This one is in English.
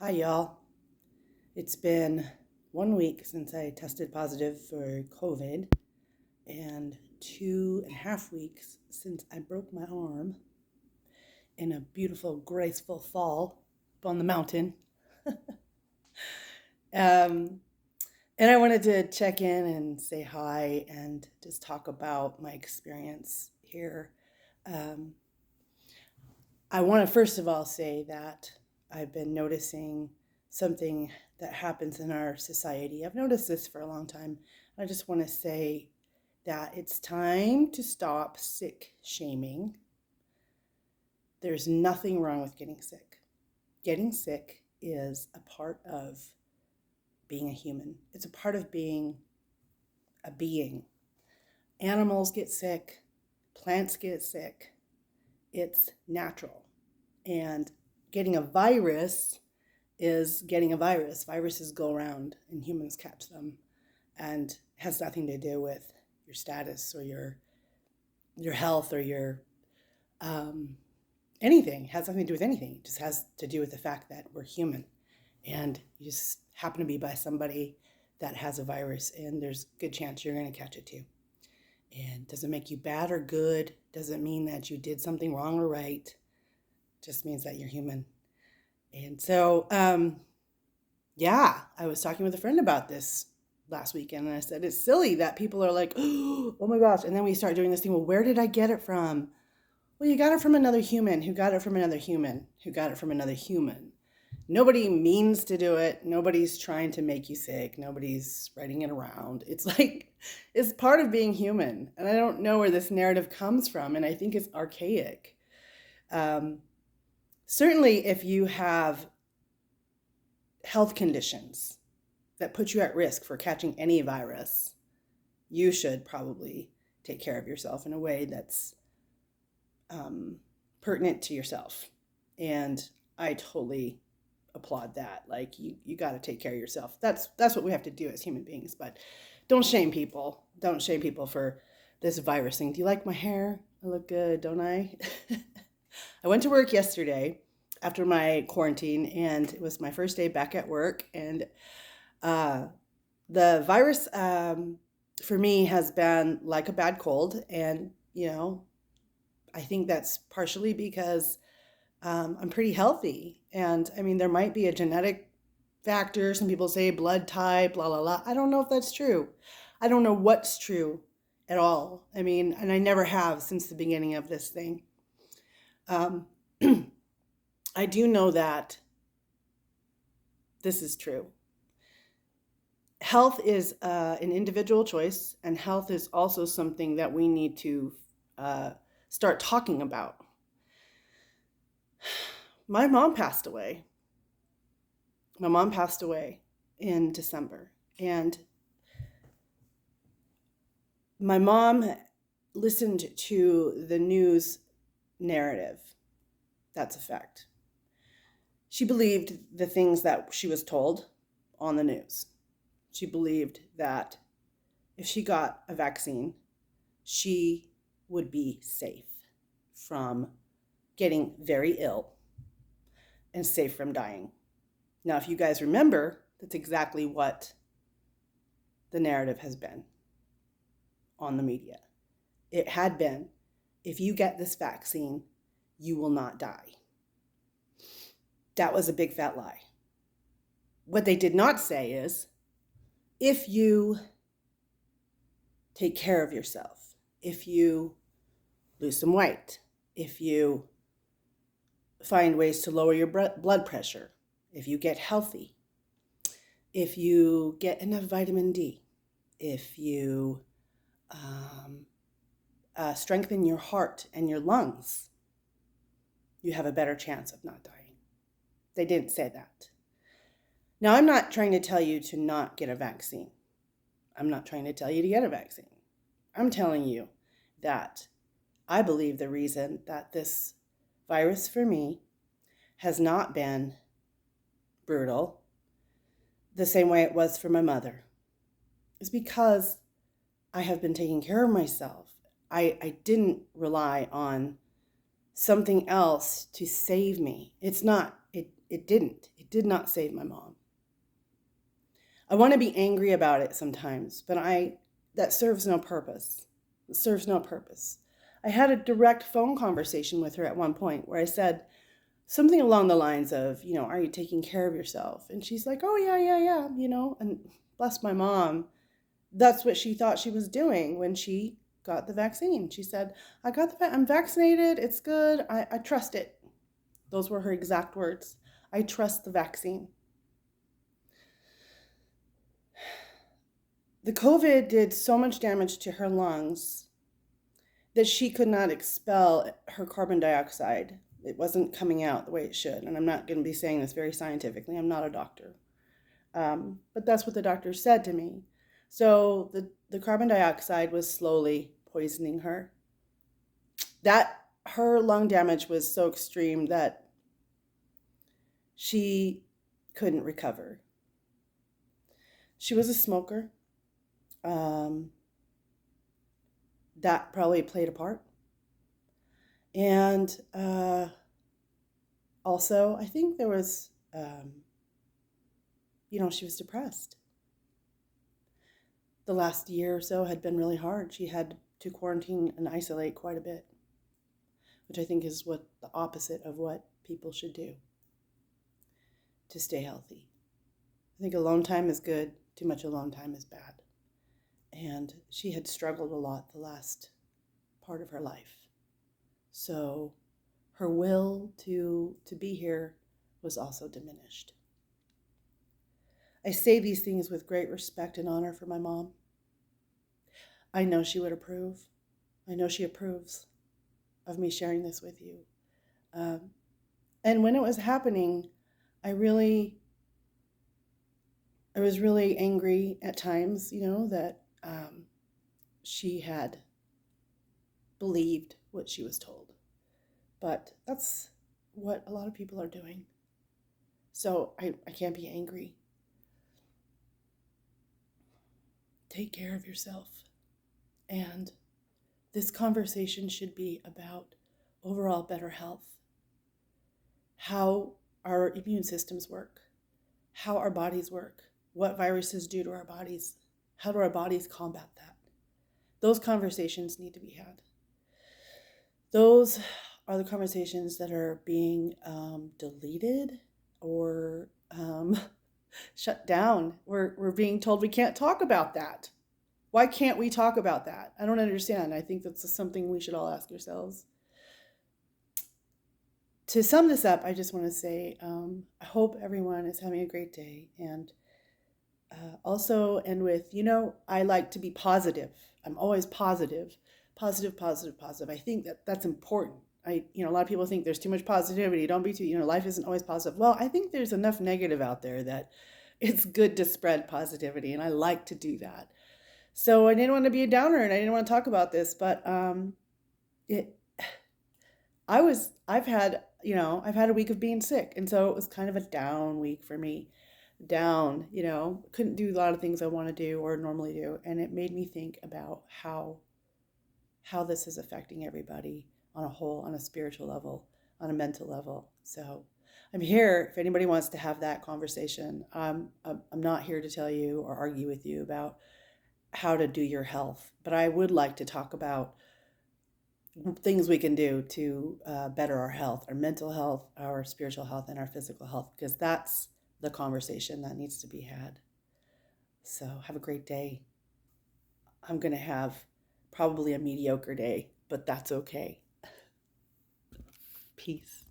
Hi, y'all. It's been 1 week since I tested positive for COVID, and 2.5 weeks since I broke my arm in a beautiful, graceful fall up on the mountain. Um, and I wanted to check in and say hi and just talk about my experience here. Um, I want to first of all say that I've been noticing something that happens in our society. I've noticed this for a long time. I just want to say that it's time to stop sick shaming. There's nothing wrong with getting sick. Getting sick is a part of being a human, it's a part of being a being. Animals get sick, plants get sick. It's natural. And getting a virus is getting a virus. Viruses go around and humans catch them, and has nothing to do with your status or your health or your um, anything. It has nothing to do with anything. It just has to do with the fact that we're human, and you just happen to be by somebody that has a virus, and there's a good chance you're going to catch it too. And doesn't make you bad or good. Doesn't mean that you did something wrong or right. Just means that you're human. And so, yeah, I was talking with a friend about this last weekend, and I said, it's silly that people are like, oh my gosh. And then we start doing this thing, well, where did I get it from? Well, you got it from another human who got it from another human who got it from another human. Nobody means to do it. Nobody's trying to make you sick. Nobody's spreading it around. It's like, it's part of being human. And I don't know where this narrative comes from, and I think it's archaic. Um, Certainly, if you have health conditions that put you at risk for catching any virus, you should probably take care of yourself in a way that's pertinent to yourself. And I totally applaud that. Like you got to take care of yourself. That's what we have to do as human beings. But don't shame people. Don't shame people for this virus thing. Do you like my hair? I look good, don't I? I went to work yesterday after my quarantine, and it was my first day back at work. And uh, the virus for me has been like a bad cold. And, I think that's partially because I'm pretty healthy. And I mean, there might be a genetic factor. Some people say blood type, blah, blah, blah. I don't know if that's true. I don't know what's true at all. I mean, and I never have since the beginning of this thing. Um, I do know that this is true. Health is an individual choice, and health is also something that we need to start talking about. My mom passed away. My mom passed away in December, and my mom listened to the news narrative. That's a fact. She believed the things that she was told on the news. She believed that if she got a vaccine, she would be safe from getting very ill and safe from dying. Now, if you guys remember, that's exactly what the narrative has been on the media. It had been, if you get this vaccine, you will not die. That was a big fat lie. What they did not say is, if you take care of yourself, if you lose some weight, if you find ways to lower your blood pressure, if you get healthy, if you get enough vitamin D, if you strengthen your heart and your lungs, you have a better chance of not dying. They didn't say that. Now, I'm not trying to tell you to not get a vaccine. I'm not trying to tell you to get a vaccine. I'm telling you that I believe the reason that this virus for me has not been brutal the same way it was for my mother is because I have been taking care of myself. I didn't rely on something else to save me. It's not. It didn't. It did not save my mom. I want to be angry about it sometimes, but that serves no purpose. It serves no purpose. I had a direct phone conversation with her at one point where I said something along the lines of, are you taking care of yourself? And she's like, oh, yeah, and bless my mom. That's what she thought she was doing when she got the vaccine. She said, I'm vaccinated. It's good. I trust it. Those were her exact words. I trust the vaccine. The COVID did so much damage to her lungs that she could not expel her carbon dioxide. It wasn't coming out the way it should. And I'm not going to be saying this very scientifically. I'm not a doctor. But that's what the doctor said to me. So the carbon dioxide was slowly poisoning her. Her lung damage was so extreme that she couldn't recover. She was a smoker. That probably played a part. And also, I think there was, she was depressed. The last year or so had been really hard. She had to quarantine and isolate quite a bit, which I think is what the opposite of what people should do to stay healthy. I think alone time is good. Too much alone time is bad. And she had struggled a lot the last part of her life. So her will to be here was also diminished. I say these things with great respect and honor for my mom. I know she would approve. I know she approves of me sharing this with you. And when it was happening, I was really angry at times, that she had believed what she was told. But that's what a lot of people are doing. So I can't be angry. Take care of yourself. And this conversation should be about overall better health, how our immune systems work, how our bodies work, what viruses do to our bodies, how do our bodies combat that. Those conversations need to be had. Those are the conversations that are being deleted or shut down. We're being told we can't talk about that. Why can't we talk about that? I don't understand. I think that's something we should all ask ourselves. To sum this up, I just want to say I hope everyone is having a great day. And also end with, I like to be positive. I'm always positive. Positive. I think that's important. A lot of people think there's too much positivity. Don't be too, life isn't always positive. Well, I think there's enough negative out there that it's good to spread positivity, and I like to do that. So I didn't want to be a downer, and I didn't want to talk about this, but I've had a week of being sick, and so it was kind of a down week for me. Down, couldn't do a lot of things I want to do or normally do, and it made me think about how this is affecting everybody on a whole, on a spiritual level, on a mental level. So I'm here if anybody wants to have that conversation. I'm not here to tell you or argue with you about how to do your health, but I would like to talk about things we can do to better our health, our mental health, our spiritual health, and our physical health, because that's the conversation that needs to be had. So have a great day. I'm going to have probably a mediocre day, but that's okay. Peace.